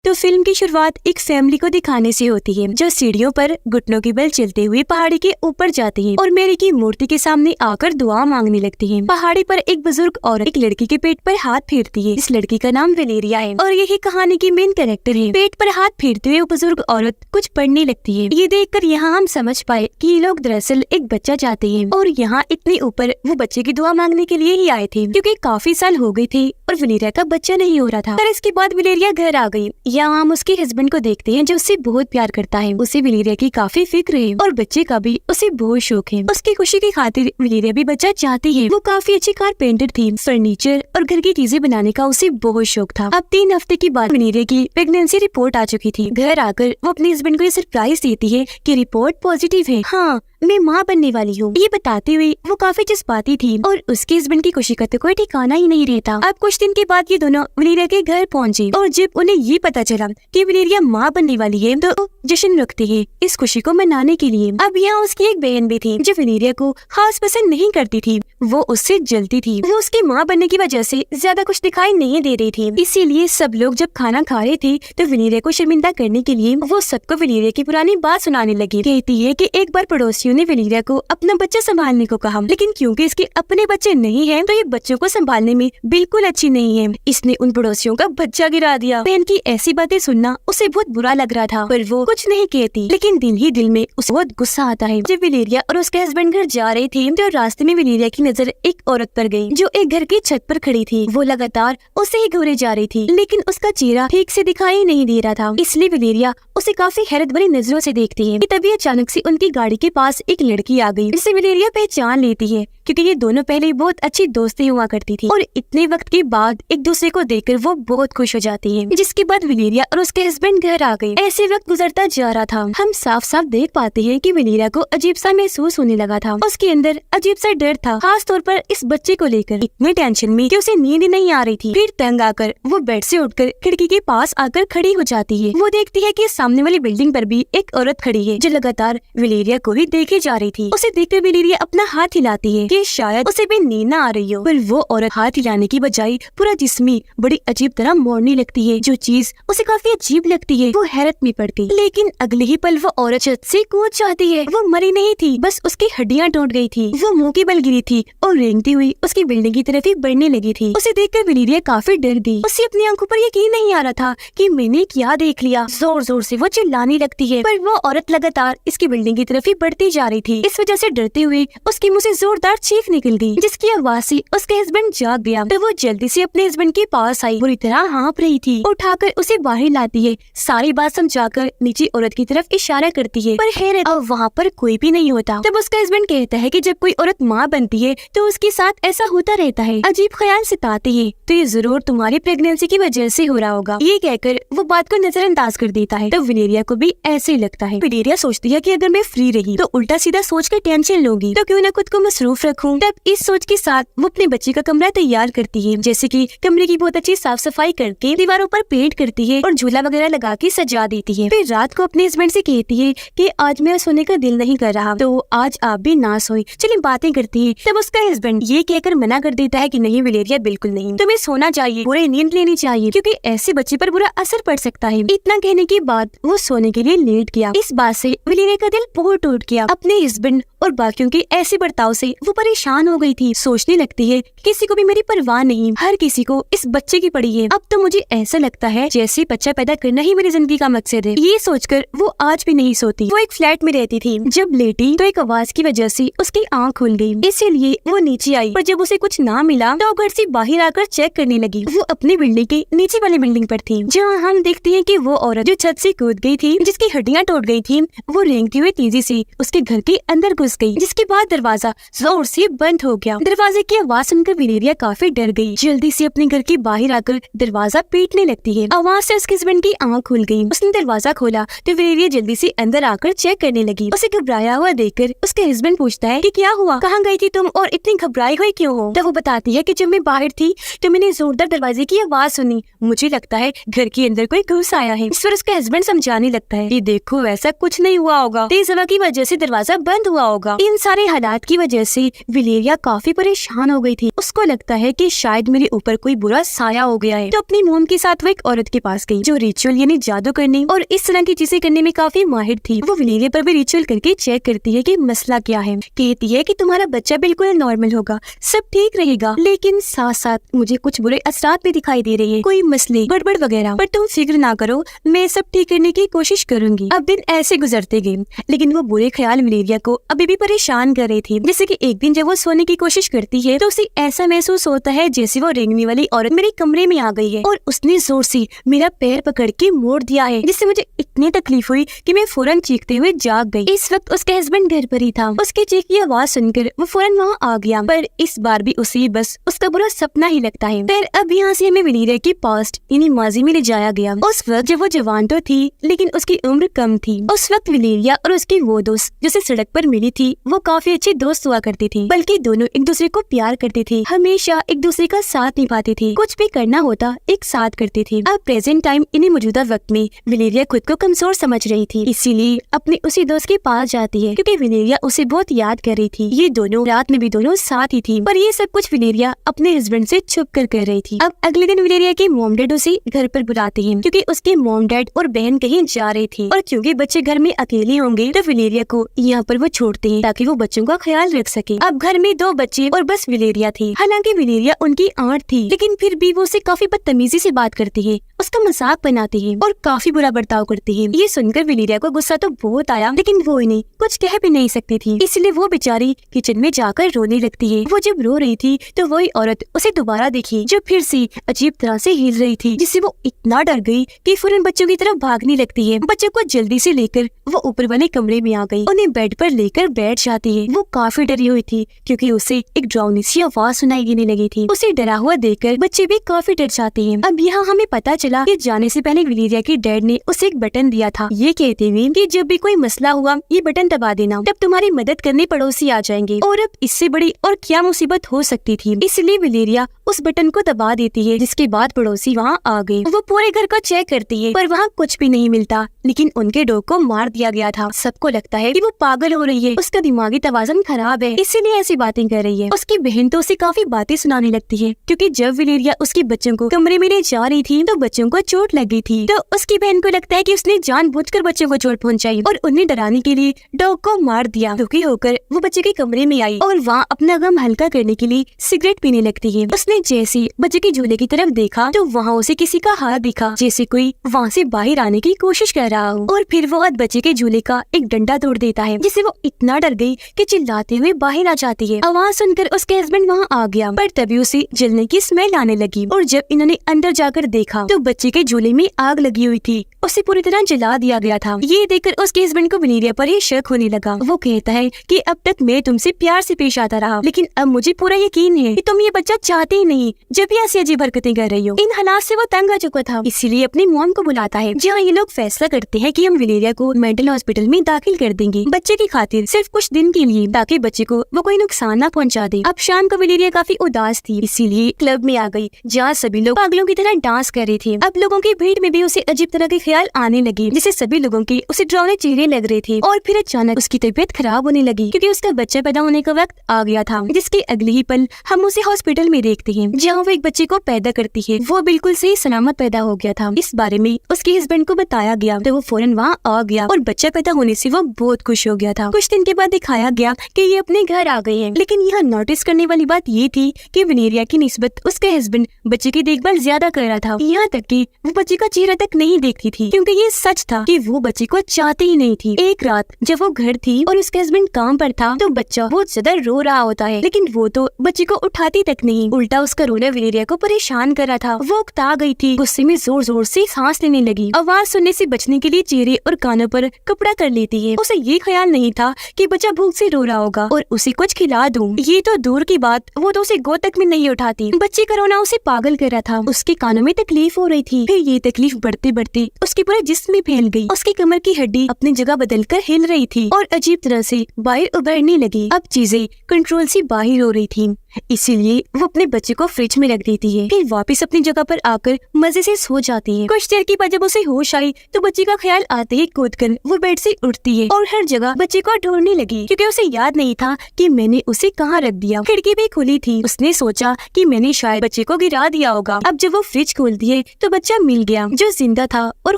तो फिल्म की शुरुआत एक फैमिली को दिखाने से होती है जो सीढ़ियों पर घुटनों के बल चलते हुए पहाड़ी के ऊपर जाती है और मेरी की मूर्ति के सामने आकर दुआ मांगने लगती है। पहाड़ी पर एक बुजुर्ग औरत एक लड़की के पेट पर हाथ फेरती है। इस लड़की का नाम वेलेरिया है और यही कहानी की मेन कैरेक्टर है। पेट पर हाथ फेरते हुए वो बुजुर्ग औरत कुछ पढ़ने लगती है। ये देखकर यहाँ हम समझ पाए कि ये लोग दरअसल एक बच्चा चाहते हैं और यहाँ इतने ऊपर वो बच्चे की दुआ मांगने के लिए ही आए थे, क्योंकि काफी साल हो गए थे और वेलेरिया का बच्चा नहीं हो रहा था। पर इसके बाद वेलेरिया घर आ गई। यहाँ हम उसके हस्बैंड को देखते हैं जो उससे बहुत प्यार करता है। उसे वेलेरिया की काफी फिक्र है और बच्चे का भी उसे बहुत शौक है। उसकी खुशी की खातिर वेलेरिया भी बच्चा चाहती है। वो काफी अच्छी कारपेंटर थी। फर्नीचर और घर की चीजें बनाने का उसे बहुत शौक था। अब 3 हफ्ते के बाद वेलेरिया की प्रेगनेंसी रिपोर्ट आ चुकी थी। घर आकर वो अपने हस्बैंड को ये सरप्राइज देती है कि रिपोर्ट पॉजिटिव है। हाँ, मैं माँ बनने वाली हूँ। ये बताते हुए वो काफी जज्बाती थी और उसके हस्बैंड की खुशी का तो कोई ठिकाना ही नहीं रहता। अब कुछ दिन के बाद ये दोनों वेलेरिया के घर पहुँचे और जब उन्हें ये पता चला कि वेलेरिया माँ बनने वाली है तो जश्न रखते हैं इस खुशी को मनाने के लिए। अब यहाँ उसकी एक बहन भी थी जो वेलेरिया को खास पसंद नहीं करती थी। वो उससे जलती थी। वो उसकी माँ बनने की वजह से ज्यादा कुछ दिखाई नहीं दे रही थी। इसीलिए सब लोग जब खाना खा रहे थे तो वेलेरिया को शर्मिंदा करने के लिए वो सबको वेलेरिया की पुरानी बात सुनाने लगी। कहती है कि एक बार पड़ोसियों ने वेलेरिया को अपना बच्चा संभालने को कहा, लेकिन क्योंकि इसके अपने बच्चे नहीं हैं, तो ये बच्चों को संभालने में बिल्कुल अच्छी नहीं है। इसने उन पड़ोसियों का बच्चा गिरा दिया। बहन की ऐसी बातें सुनना उसे बहुत बुरा लग रहा था, पर वो कुछ नहीं कहती। लेकिन दिल ही दिल में उसे बहुत गुस्सा आता है। जब वेलेरिया और उसके हस्बैंड घर जा रहे थे तो रास्ते में वेलेरिया की नजर एक औरत पर गई जो एक घर की छत पर खड़ी थी। वो लगातार उसे ही घूरे जा रही थी, लेकिन उसका चेहरा ठीक से दिखाई नहीं दे रहा था। इसलिए वेलेरिया उसे काफी हैरत भरी नजरों से देखती है। तभी अचानक से उनकी गाड़ी के पास एक लड़की आ गई जिसे वेलेरिया पहचान लेती है, क्योंकि ये दोनों पहले बहुत अच्छी दोस्ती हुआ करती थी और इतने वक्त के बाद एक दूसरे को देखकर वो बहुत खुश हो जाती है। जिसके बाद वेलेरिया और उसके हस्बैंड घर आ गए। ऐसे वक्त गुजरता जा रहा था। हम साफ साफ देख पाते हैं कि वेलेरिया को अजीब सा महसूस होने लगा था। उसके अंदर अजीब सा डर था, खास तौर पर इस बच्चे को लेकर। इतनी टेंशन में कि उसे नींद नहीं आ रही थी। फिर तंग आकर वो बेड से उठकर खिड़की के पास आकर खड़ी हो जाती है। वो देखती है कि सामने वाली बिल्डिंग पर भी एक औरत खड़ी है जो लगातार वेलेरिया को ही देखे जा रही थी। उसे देखकर वेलेरिया अपना हाथ हिलाती है कि शायद उसे भी नींद न आ रही हो, पर वो औरत हाथ हिलाने की बजाय पूरा जिस्म बड़ी अजीब तरह मोड़ने लगती है। जो चीज उसे काफी अजीब लगती है। वो हैरत में पड़ गई। लेकिन अगले ही पल वो औरत छत से कूद जाती है। वो मरी नहीं थी, बस उसकी हड्डियां टूट गई थी। वो मुंह के बल गिरी थी और रेंगती हुई उसकी बिल्डिंग की तरफ ही बढ़ने लगी थी। उसे देखकर वेलेरिया काफी डर गई। उसे अपनी आंखों पर यकीन नहीं आ रहा था कि मैंने क्या देख लिया। जोर जोर से वो चिल्लाने लगती है, पर वो औरत लगातार इसकी बिल्डिंग की तरफ ही बढ़ती जा रही थी। इस वजह से डरते हुए उसके मुंह से जोरदार चीख निकल गई, जिसकी आवाज से उसके हस्बैंड जाग गया। तो वो जल्दी से अपने हस्बैंड के पास आई। बुरी तरह हाँफ रही थी। उठाकर उसे बाहर लाती है। सारी बात समझाकर नीचे औरत की तरफ इशारा करती है, पर हैरत अब वहाँ पर कोई भी नहीं होता। तब उसका हस्बैंड कहता है कि जब कोई औरत माँ बनती है तो उसके साथ ऐसा होता रहता है। अजीब ख्याल सताते हैं, तो ये जरूर तुम्हारी प्रेगनेंसी की वजह से हो रहा होगा। ये कहकर वो बात को नजरअंदाज कर देता है। तो वेलेरिया को भी ऐसे ही लगता है। वेलेरिया सोचती है कि अगर मैं फ्री रही तो उल्टा सीधा सोच कर टेंशन लूंगी, तो क्यों न खुद को मसरूफ रखूं। तब इस सोच के साथ वो अपने बच्चे का कमरा तैयार करती है, जैसे कि कमरे की बहुत अच्छी साफ सफाई करके दीवारों पर पेंट करती है और झूला वगैरह लगा के सजा देती है। फिर रात को अपने हस्बैंड से कहती है कि आज मेरा सोने का दिल नहीं कर रहा, तो आज आप भी ना सोए, चलिए बातें करती है। तब उसका हस्बैंड ये कहकर मना कर देता है कि नहीं वेलेरिया, बिल्कुल नहीं, तुम्हें सोना चाहिए, पूरी नींद लेनी चाहिए, क्योंकि ऐसे बच्चे पर बुरा असर पड़ सकता है। इतना कहने के बाद वो सोने के लिए लेट गया। इस बात से वेलेरिया का दिल बहुत टूट गया। अपने हस्बैंड और बाकियों के ऐसे बर्ताव से वो परेशान हो गई थी। सोचने लगती है किसी को भी मेरी परवाह नहीं, हर किसी को इस बच्चे की पड़ी है। अब तो मुझे ऐसा लगता है जैसे बच्चा पैदा करना ही मेरी जिंदगी का मकसद है। ये सोचकर वो आज भी नहीं सोती। वो एक फ्लैट में रहती थी। जब लेटी तो एक आवाज की वजह से उसकी आंख खुल गई, इसीलिए वो नीचे आई। पर जब उसे कुछ ना मिला तो घर से बाहर आकर चेक करने लगी। वो अपनी बिल्डिंग के नीचे वाली बिल्डिंग पर थी, जहाँ हम देखते हैं कि वो औरत जो छत से कूद गई थी, जिसकी हड्डियां टूट गई थी, वो रेंगती हुई तेजी से उसके घर के अंदर घुस गई, जिसके बाद दरवाजा जोर से बंद हो गया। दरवाजे की आवाज सुनकर वेलेरिया काफी डर गई। जल्दी से अपने घर के बाहर आकर दरवाजा पीटने लगती है। आवाज से उसके हस्बैंड की आंख खुल गई। उसने दरवाजा खोला तो वेलेरिया जल्दी से अंदर आकर चेक करने लगी। उसे घबराया हुआ देखकर उसके हस्बैंड पूछता है कि क्या हुआ, कहाँ गई थी तुम और इतनी घबराई हुई क्यों हो? तब वो बताती है कि जब मैं बाहर थी तो मैंने जोरदार दरवाजे की आवाज सुनी, मुझे लगता है घर के अंदर कोई घुस आया है। इस पर उसका हस्बैंड समझाने लगता है कि देखो ऐसा कुछ नहीं हुआ होगा, तेज हवा की वजह से दरवाजा बंद हुआ होगा। इन सारे हालात की वजह से वलेरिया काफी परेशान हो गई थी। उसको लगता है कि शायद मेरे ऊपर कोई बुरा साया हो गया है। तो अपनी मोम के साथ वो एक औरत के पास गई जो रिचुअल यानी जादू करने और इस तरह की चीजें करने में काफी माहिर थी। वो वलेरिया पर भी रिचुअल करके चेक करती है कि मसला क्या है। कहती है कि तुम्हारा बच्चा बिल्कुल नॉर्मल होगा, सब ठीक रहेगा, लेकिन साथ साथ मुझे कुछ बुरे असरात भी दिखाई दे रहे हैं, कोई मसले गड़बड़ वगैरह, पर तुम फिक्र ना करो, मैं सब ठीक करने की कोशिश करूंगी। अब दिन ऐसे गुजरते गए, लेकिन वो बुरे ख्याल वलेरिया को अभी भी परेशान कर रहे थे। जैसे कि एक दिन जब वो सोने की कोशिश करती है तो उसे ऐसा महसूस होता है जैसे वो रेंगने वाली औरत मेरे कमरे में आ गई है और उसने जोर से मेरा पैर पकड़ के मोड़ दिया है, जिससे मुझे इतनी तकलीफ हुई कि मैं फौरन चीखते हुए जाग गई। इस वक्त उसके हस्बैंड घर पर ही था। उसके चीख की आवाज सुनकर वो फौरन वहाँ आ गया, पर इस बार भी उसे बस उसका बुरा सपना ही लगता है। फिर अब यहाँ से हमें वलेरिया की पास्ट यानी माजी में ले जाया गया। उस वक्त जब वो जवान तो थी लेकिन उसकी उम्र कम थी। उस वक्त वलेरिया और उसकी वो दोस्त जिसे सड़क पर मिली थी वो काफी अच्छे दोस्त हुआ करती थी, बल्कि दोनों एक दूसरे को प्यार करते थे, हमेशा एक दूसरे का साथ निभाते थे, कुछ भी करना होता एक साथ करते थे। अब प्रेजेंट टाइम इन्हीं मौजूदा वक्त में वलेरिया खुद को कमजोर समझ रही थी, इसीलिए अपने उसी दोस्त के पास जाती है क्योंकि वलेरिया उसे बहुत याद कर रही थी। ये दोनों रात में भी दोनों साथ ही थी, पर ये सब कुछ वलेरिया अपने हस्बैंड से छुप कर रही थी। अब अगले दिन वलेरिया के मॉम डैड उसे घर पर बुलाते हैं क्योंकि उसके मॉम डैड और बहन कहीं जा रही थी और क्योंकि बच्चे घर में अकेले होंगे तो वलेरिया को यहाँ पर वो छोड़ते हैं ताकि वो बच्चों का ख्याल रख सके। अब घर में 2 बच्चे और बस वलेरिया थी। हालांकि वलेरिया उनकी आंट थी, लेकिन फिर भी वो उसे काफी बदतमीजी से बात करती है, उसका मजाक बनाती है और काफी बुरा बर्ताव करती है। ये सुनकर वलेरिया को गुस्सा तो बहुत आया, लेकिन वो इन्हें कुछ कह भी नहीं सकती थी, इसलिए वो बेचारी किचन में जाकर रोने लगती है। वो जब रो रही थी तो वही औरत उसे दोबारा देखी जो फिर से अजीब तरह से हिल रही थी, जिससे वो इतना डर गई कि फौरन बच्चों की तरफ भागने लगती है। बच्चों को जल्दी से लेकर वो ऊपर वाले कमरे में आ गई, उन्हें बेड पर लेकर बैठ जाती है। वो काफी डरी हुई थी क्योंकि उसे एक डरावनी सी आवाज सुनाई देने लगी थी। उसे डरा हुआ देखकर बच्चे भी काफी डर जाते हैं। अब यहाँ हमें पता चला कि जाने से पहले वलेरिया के डैड ने उसे एक बटन दिया था, ये कहते हुए कि जब भी कोई मसला हुआ ये बटन दबा देना, तब तुम्हारी मदद करने पड़ोसी आ जाएंगे। और अब इससे बड़ी और क्या मुसीबत हो सकती थी, इसलिए वलेरिया उस बटन को दबा देती है, जिसके बाद पड़ोसी वहाँ आ गए। वो पूरे घर को चेक करती है पर वहाँ कुछ भी नहीं मिलता, लेकिन उनके डॉग को मार दिया गया था। सबको लगता है कि वो पागल हो रही है, उसका दिमागी तवाज़ुन खराब है, इसीलिए ऐसी बातें कर रही है। उसकी बहन तो उसे काफी बातें सुनाने लगती है क्योंकि जब वलेरिया उसके बच्चों को कमरे में ले जा रही थी तो बच्चों को चोट लग गई थी। तो उसकी बहन को लगता है कि उसने जानबूझकर बच्चों को चोट पहुंचाई और उन्हें डराने के लिए डॉग को मार दिया। दुखी होकर वो बच्चे के कमरे में आई और वहाँ अपना गम हल्का करने के लिए सिगरेट पीने लगती है। उसने जैसे बच्चे के झूले की तरफ देखा तो वहाँ उसे किसी का हाथ दिखा, जैसे कोई वहाँ से बाहर आने की कोशिश कर रहा हो, और फिर वो बच्चे के झूले का एक डंडा तोड़ देता है, जिससे वो इतना डर गई कि चिल्लाते हुए बाहर आ जाती है। आवाज सुनकर उसके हस्बैंड वहाँ आ गया, पर तभी उसे जलने की स्मेल आने लगी और जब इन्होंने अंदर जाकर देखा तो बच्चे के झूले में आग लगी हुई थी, उसे पूरी तरह जला दिया गया था। ये देखकर उसके हस्बैंड को वलेरिया पर ही शक होने लगा। वो कहता है कि अब तक मैं तुमसे प्यार से पेश आता रहा, लेकिन अब मुझे पूरा यकीन है कि तुम ये बच्चा चाहते ही नहीं, जब भी ऐसी अजीब हरकतें कर रही हो। इन हालात से वो तंग आ चुका था, इसीलिए अपनी मॉम को बुलाता है, जहाँ ये लोग फैसला करते हैं कि हम वलेरिया को मेंटल हॉस्पिटल में दाखिल कर देंगे बच्चे की खातिर, सिर्फ कुछ दिन के लिए, ताकि बच्चे को वो कोई नुकसान न पहुँचा दे। अब शाम को वलेरिया काफी उदास थी, इसीलिए क्लब में आ गई जहाँ सभी लोग पागलों की तरह डांस कर रहे थे। अब लोगों की भीड़ में भी उसे अजीब तरह के ख्याल आने लगे, जिससे सभी लोगों के उसे डरावने चेहरे लग रहे थे। और फिर अचानक उसकी तबीयत खराब होने लगी क्योंकि उसका बच्चा पैदा होने का वक्त आ गया था, जिसके अगले ही पल हम उसे हॉस्पिटल में देखते हैं जहाँ वो एक बच्चे को पैदा करती है। वो बिल्कुल सही सलामत पैदा हो गया था। इस बारे में उसके हस्बैंड को बताया गया तो वो फौरन वहाँ आ गया और बच्चा पैदा होने से वो बहुत खुश हो गया था। कुछ दिन के बाद दिखाया गया कि ये अपने घर आ गए हैं, लेकिन यहाँ नोटिस करने वाली बात ये थी कि वलेरिया की निस्बत उसके हस्बैंड बच्चे की देखभाल ज्यादा कर रहा था, यहाँ तक कि वो बच्चे का चेहरा तक नहीं देखती थी, क्योंकि ये सच था कि वो बच्चे को चाहती ही नहीं थी। एक रात जब वो घर थी और उसके हस्बैंड काम पर था तो बच्चा बहुत ज्यादा रो रहा होता है, लेकिन वो तो बच्चे को उठाती तक नहीं, उल्टा उसका रोना वलेरिया को परेशान कर रहा था। वो उकता गई थी, गुस्से में जोर जोर से सांस लेने लगी, आवाज सुनने से बचने के लिए चेहरे और कानों पर कपड़ा कर लेती है। उसे ये ख्याल नहीं था कि बच्चा भूख से रो रहा होगा और उसे कुछ खिला दूं। ये तो दूर की बात, वो तो उसे गोद तक में नहीं उठाती। बच्चे का रोना उसे पागल कर रहा था, उसके कानों में तकलीफ हो रही थी। फिर ये तकलीफ बढ़ते बढ़ते उसके पूरे जिस्म में फैल गई। उसकी कमर की हड्डी अपनी जगह बदलकर हिल रही थी और अजीब तरह से बाहर उभरने लगी। अब चीजें कंट्रोल से बाहर हो रही थी, इसीलिए वो अपने बच्चे को फ्रिज में रख देती है, फिर वापस अपनी जगह पर आकर मजे से सो जाती है। कुछ देर के बाद जब उसे होश आई तो बच्चे का ख्याल आते ही कूदकर वो बेड से उठती है और हर जगह बच्चे को ढूंढने लगी, क्योंकि उसे याद नहीं था कि मैंने उसे कहाँ रख दिया। खिड़की भी खुली थी, उसने सोचा कि मैंने शायद बच्चे को गिरा दिया होगा। अब जब वो फ्रिज खोलती है तो बच्चा मिल गया, जो जिंदा था और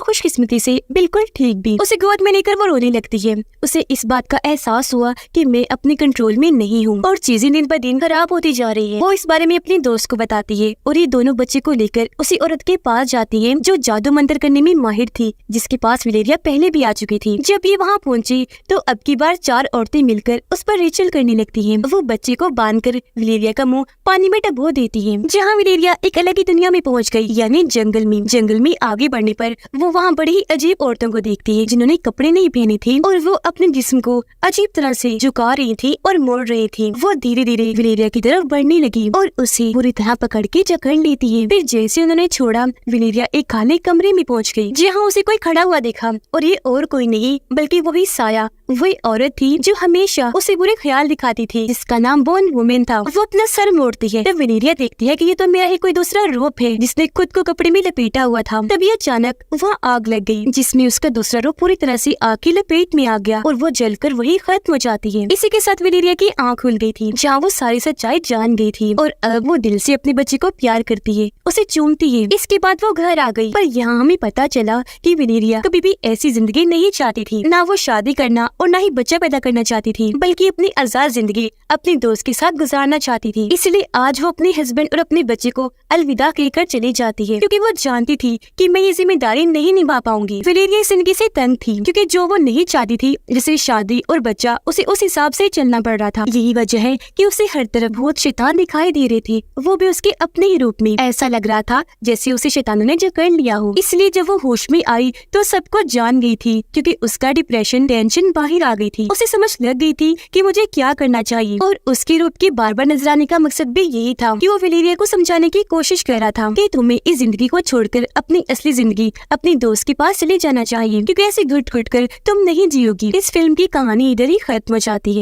खुशकिस्मती से बिल्कुल ठीक भी। उसे गोद में लेकर वो रोने लगती है। उसे इस बात का एहसास हुआ कि मैं अपने कंट्रोल में नहीं हूँ और चीजें दिन ब दिन खराब होती जा रही है। वो इस बारे में अपने दोस्त को बताती है और ये दोनों बच्चे को लेकर उसी औरत के पास जाती है जो जादू मंत्र करने में माहिर थी, जिसके पास वलेरिया पहले भी आ चुकी थी। जब ये वहाँ पहुँची तो अब की बार 4 औरतें मिलकर उस पर रिचुअल करने लगती हैं। वो बच्चे को बांधकर वलेरिया का मुंह पानी में डुबो देती है, जहाँ वलेरिया एक अलग ही दुनिया में पहुँच गई, यानी जंगल में। जंगल में आगे बढ़ने पर वो वहाँ बड़ी ही अजीब औरतों को देखती है जिन्होंने कपड़े नहीं पहने थे और वो अपने जिस्म को अजीब तरह से झुका रही थी और मोड़ रही थी। वो धीरे धीरे वलेरिया की तरफ बढ़ने लगी और उसे पूरी तरह पकड़ के जकड़ लेती है। फिर जैसे उन्होंने छोड़ा, वलेरिया एक खाली कमरे में पहुंच गई, जहां उसे कोई खड़ा हुआ देखा और ये और कोई नहीं बल्कि वही साया, वही औरत थी जो हमेशा उसे बुरे ख्याल दिखाती थी, जिसका नाम बोन वुमेन था। वो अपना सर मोड़ती है तब वलेरिया देखती है कि ये तो मेरा ही कोई दूसरा रूप है जिसने खुद को कपड़े में लपेटा हुआ था। तभी अचानक वहाँ आग लग गई, जिसमें उसका दूसरा रूप पूरी तरह से आग की लपेट में आ गया और वो जलकर वही खत्म हो जाती है। इसी के साथ वलेरिया की आँख खुल गई थी, जहाँ वो सारी सच्चाई जान गई थी और अब वो दिल से अपने बच्चे को प्यार करती है, उसे चूमती है। इसके बाद वो घर आ गई, पर यहाँ हमें पता चला कि वलेरिया कभी भी ऐसी जिंदगी नहीं चाहती थी। ना वो शादी करना और ना ही बच्चा पैदा करना चाहती थी, बल्कि अपनी आजाद जिंदगी अपने दोस्त के साथ गुजारना चाहती थी। इसलिए आज वो अपने हस्बैंड और अपने बच्चे को अलविदा कहकर चली जाती है, क्योंकि वो जानती थी कि मैं ये जिम्मेदारी नहीं निभा पाऊंगी। वलेरिया इस जिंदगी से तंग थी, क्योंकि जो वो नहीं चाहती थी, जैसे शादी और बच्चा, उसे उस हिसाब से चलना पड़ रहा था। यही वजह है कि उसे हर तरफ बहुत शैतान दिखाई दे रहे थे, वो भी उसके अपने ही रूप में। ऐसा लग रहा था जैसे उसे शैतानों ने जकड़ लिया हो। इसलिए जब वो होश में आई तो सब कुछ जान गई थी, क्योंकि उसका डिप्रेशन, टेंशन बाहर आ गई थी। उसे समझ लग गई थी कि मुझे क्या करना चाहिए, और उसके रूप के बार बार नजर आने का मकसद भी यही था कि वो वलेरिया को समझाने की कोशिश कर रहा था कि तुम्हें इस जिंदगी को छोड़कर अपनी असली जिंदगी अपने दोस्त के पास चले जाना चाहिए, क्योंकि ऐसे घुट घुट कर तुम नहीं जियोगी। इस फिल्म की कहानी इधर ही खत्म हो जाती है।